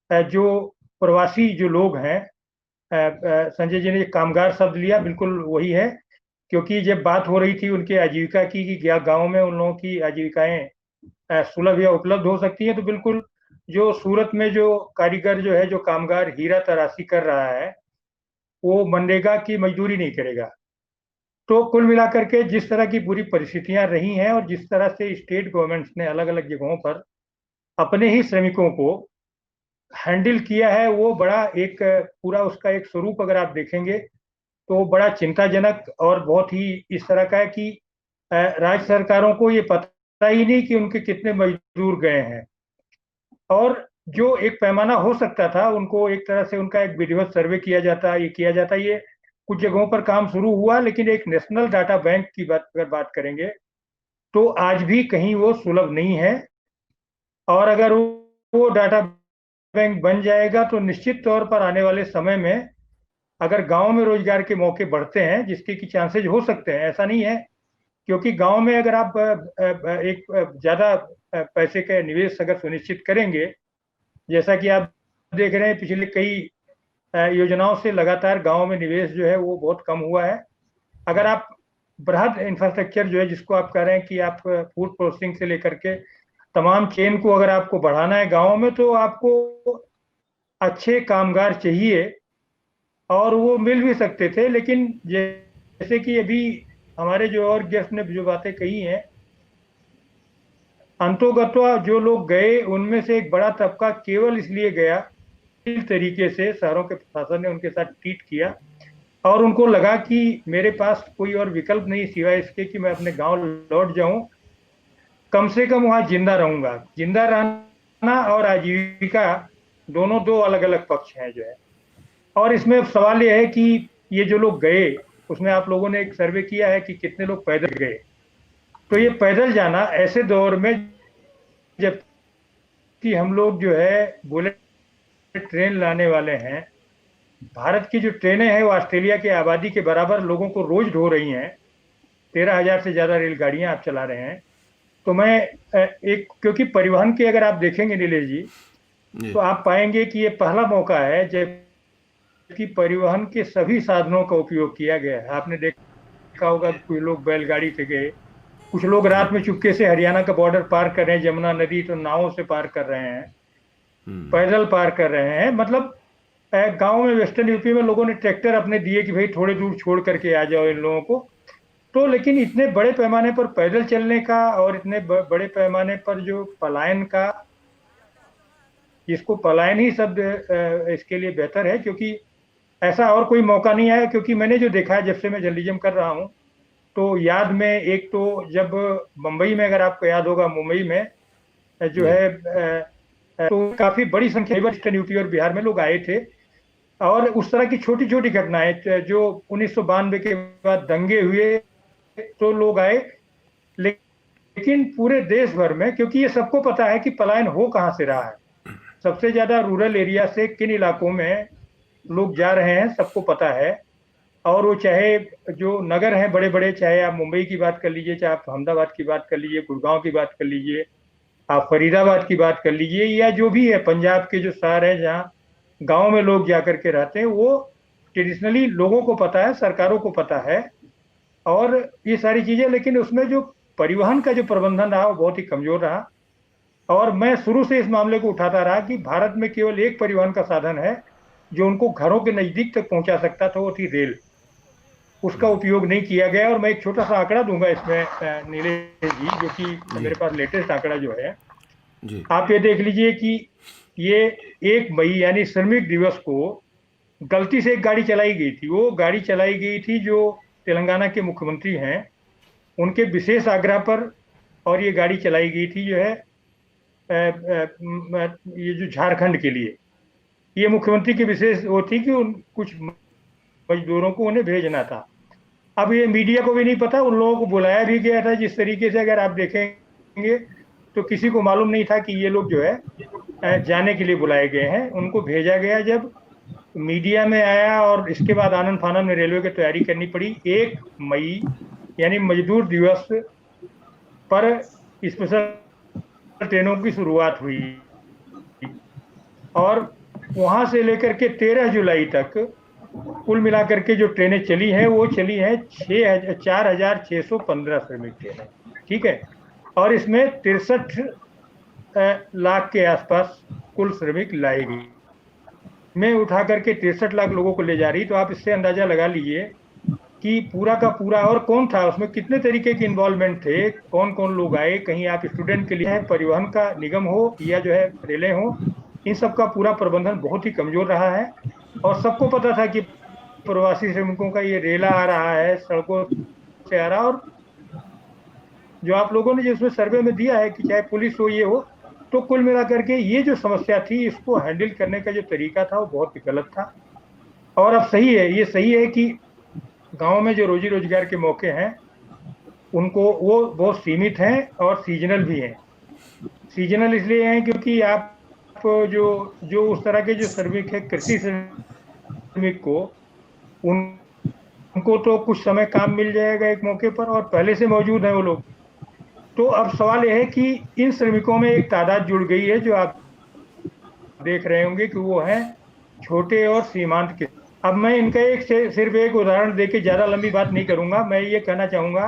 जो प्रवासी जो लोग हैं, संजय जी ने कामगार शब्द लिया, बिल्कुल वही है। क्योंकि जब बात हो रही थी उनके आजीविका की कि क्या गांव में उन लोगों की आजीविकाएं सुलभ या उपलब्ध हो सकती है, तो बिल्कुल जो सूरत में जो कारीगर जो है, जो कामगार हीरा तराशी कर रहा है, वो मनरेगा की मजदूरी नहीं करेगा। तो कुल मिलाकर के जिस तरह की पूरी परिस्थितियां रही हैं और जिस तरह से स्टेट गवर्नमेंट्स ने अलग अलग जगहों पर अपने ही श्रमिकों को हैंडल किया है, वो बड़ा एक पूरा उसका एक स्वरूप अगर आप देखेंगे तो बड़ा चिंताजनक और बहुत ही इस तरह का है कि राज्य सरकारों को ये पता ही नहीं कि उनके कितने मजदूर गए हैं। और जो एक पैमाना हो सकता था, उनको एक तरह से उनका एक विधिवत सर्वे किया जाता, ये किया जाता, ये कुछ जगहों पर काम शुरू हुआ, लेकिन एक नेशनल डाटा बैंक की बात अगर बात करेंगे तो आज भी कहीं वो सुलभ नहीं है। और अगर वो डाटा बैंक बन जाएगा तो निश्चित तौर पर आने वाले समय में अगर गांव में रोजगार के मौके बढ़ते हैं, जिसके की चांसेज हो सकते हैं, ऐसा नहीं है, क्योंकि गांव में अगर आप एक ज्यादा पैसे का निवेश अगर सुनिश्चित करेंगे, जैसा कि आप देख रहे हैं पिछले कई योजनाओं से लगातार गांव में निवेश जो है वो बहुत कम हुआ है। अगर आप बृहद इंफ्रास्ट्रक्चर जो है, जिसको आप कह रहे हैं कि आप फूड प्रोसेसिंग से लेकर के तमाम चेन को अगर आपको बढ़ाना है गांव में, तो आपको अच्छे कामगार चाहिए, और वो मिल भी सकते थे। लेकिन जैसे कि अभी हमारे जो और गेस्ट ने जो बातें कही हैं, अंतोगत्वा जो लोग गए उनमें से एक बड़ा तबका केवल इसलिए गया, इस तरीके से शहरों के प्रशासन ने उनके साथ ट्रीट किया और उनको लगा कि मेरे पास कोई और विकल्प नहीं सिवाय इसके कि मैं अपने गांव लौट जाऊं, कम से कम वहां जिंदा रहूंगा। जिंदा रहना और आजीविका दोनों दो अलग अलग पक्ष हैं जो है। और इसमें सवाल यह है कि ये जो लोग गए, उसमें आप लोगों ने एक सर्वे किया है कि कितने लोग पैदल गए। तो ये पैदल जाना ऐसे दौर में, जबकि हम लोग जो है बुलेट ट्रेन लाने वाले हैं, भारत की जो ट्रेनें हैं वो ऑस्ट्रेलिया की आबादी के बराबर लोगों को रोज ढो रही हैं, 13,000 से ज्यादा रेलगाड़ियां आप चला रहे हैं। तो मैं एक, क्योंकि परिवहन के अगर आप देखेंगे नीलेश जी, जी। तो आप पाएंगे कि ये पहला मौका है जबकि परिवहन के सभी साधनों का उपयोग किया गया है। आपने देखा होगा कि कुछ लोग बैलगाड़ी से गए, कुछ लोग जी। रात में चुपके से हरियाणा का बॉर्डर पार कर रहे हैं, यमुना नदी तो नावों से पार कर रहे हैं, हम्म। पैदल पार कर रहे हैं। मतलब गांव में वेस्टर्न यूपी में लोगों ने ट्रैक्टर अपने दिए कि भाई थोड़े दूर छोड़ करके आ जाओ इन लोगों को। तो लेकिन इतने बड़े पैमाने पर पैदल चलने का और इतने बड़े पैमाने पर जो पलायन का, इसको पलायन ही शब्द इसके लिए बेहतर है, क्योंकि ऐसा और कोई मौका नहीं आया। क्योंकि मैंने जो देखा है जब से मैं जर्नलिज्म कर रहा हूँ, तो याद में एक तो जब मुंबई में, अगर आपको याद होगा, मुंबई में जो जी। है तो काफी बड़ी संख्या में ईस्टर्न यूपी और बिहार में लोग आए थे। और उस तरह की छोटी छोटी घटनाएं जो 1992 के बाद दंगे हुए, तो लोग आए। लेकिन पूरे देश भर में, क्योंकि ये सबको पता है कि पलायन हो कहां से रहा है, सबसे ज्यादा रूरल एरिया से किन इलाकों में लोग जा रहे हैं, सबको पता है। और वो चाहे जो नगर हैं बड़े बड़े, चाहे आप मुंबई की बात कर लीजिए, चाहे आप अहमदाबाद की बात कर लीजिए, गुड़गांव की बात कर लीजिए, आप फरीदाबाद की बात कर लीजिए, या जो भी है पंजाब के जो शहर है जहाँ गांव में लोग जाकर के रहते हैं, वो ट्रेडिशनली लोगों को पता है, सरकारों को पता है, और ये सारी चीजें। लेकिन उसमें जो परिवहन का जो प्रबंधन रहा वो बहुत ही कमजोर रहा। और मैं शुरू से इस मामले को उठाता रहा कि भारत में केवल एक परिवहन का साधन है जो उनको घरों के नजदीक तक पहुंचा सकता था, वो थी रेल। उसका उपयोग नहीं किया गया। और मैं एक छोटा सा आंकड़ा दूंगा इसमें नीलेश जी, जो कि जी। मेरे पास लेटेस्ट आंकड़ा जो है, जी। आप ये देख लीजिए कि ये 1 मई यानी श्रमिक दिवस को गलती से एक गाड़ी चलाई गई थी। वो गाड़ी चलाई गई थी जो तेलंगाना के मुख्यमंत्री हैं, उनके विशेष आग्रह पर। और ये गाड़ी चलाई गई थी जो है ये जो झारखंड के लिए, ये मुख्यमंत्री की विशेष वो थी कि उन कुछ मजदूरों को उन्हें भेजना था। अब ये मीडिया को भी नहीं पता, उन लोगों को बुलाया भी गया था जिस तरीके से, अगर आप देखेंगे तो किसी को मालूम नहीं था कि ये लोग जो है जाने के लिए बुलाए गए हैं। उनको भेजा गया जब मीडिया में आया, और इसके बाद आनंद फानन में रेलवे की तैयारी करनी पड़ी। 1 मई यानी मजदूर दिवस पर स्पेशल ट्रेनों की शुरुआत हुई। और वहां से लेकर के 13 जुलाई तक कुल मिलाकर के जो ट्रेनें चली हैं वो चली हैं 4,615 श्रमिक ट्रेनें। ठीक है। और इसमें 63 लाख के आसपास कुल श्रमिक लाए गए। में उठा करके 63 लाख लोगों को ले जा रही, तो आप इससे अंदाजा लगा लीजिए कि पूरा का पूरा, और कौन था उसमें, कितने तरीके के इन्वॉल्वमेंट थे, कौन कौन लोग आए। कहीं आप स्टूडेंट के लिए है, परिवहन का निगम हो या जो है रेलें हो, इन सब का पूरा प्रबंधन बहुत ही कमजोर रहा है। और सबको पता था कि प्रवासी श्रमिकों का ये रेला आ रहा है, सड़कों से आ रहा है। और जो आप लोगों ने जिसमें सर्वे में दिया है कि चाहे पुलिस हो ये हो, तो कुल मिलाकर के ये जो समस्या थी इसको हैंडल करने का जो तरीका था वो बहुत ही गलत था। और अब सही है, ये सही है कि गांव में जो रोजी रोजगार के मौके हैं उनको वो बहुत सीमित हैं और सीजनल भी हैं। सीजनल इसलिए हैं क्योंकि आप जो जो उस तरह के जो श्रमिक है, कृषि श्रमिक को, उनको तो कुछ समय काम मिल जाएगा एक मौके पर, और पहले से मौजूद है वो लोग। तो अब सवाल यह है कि इन श्रमिकों में एक तादाद जुड़ गई है जो आप देख रहे होंगे कि वो है छोटे और सीमांत के। अब मैं इनका सिर्फ एक उदाहरण देके ज्यादा लंबी बात नहीं करूंगा। मैं ये कहना चाहूंगा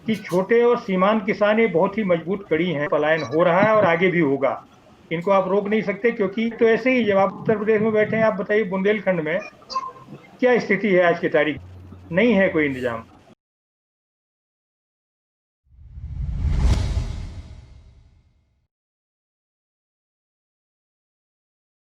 कि छोटे और सीमांत किसान ये बहुत ही मजबूत कड़ी हैं। पलायन हो रहा है और आगे भी होगा, इनको आप रोक नहीं सकते। क्योंकि तो ऐसे ही जब आप उत्तर प्रदेश में बैठे हैं, आप बताइए बुंदेलखंड में क्या स्थिति है आज की तारीख, नहीं है कोई इंतजाम।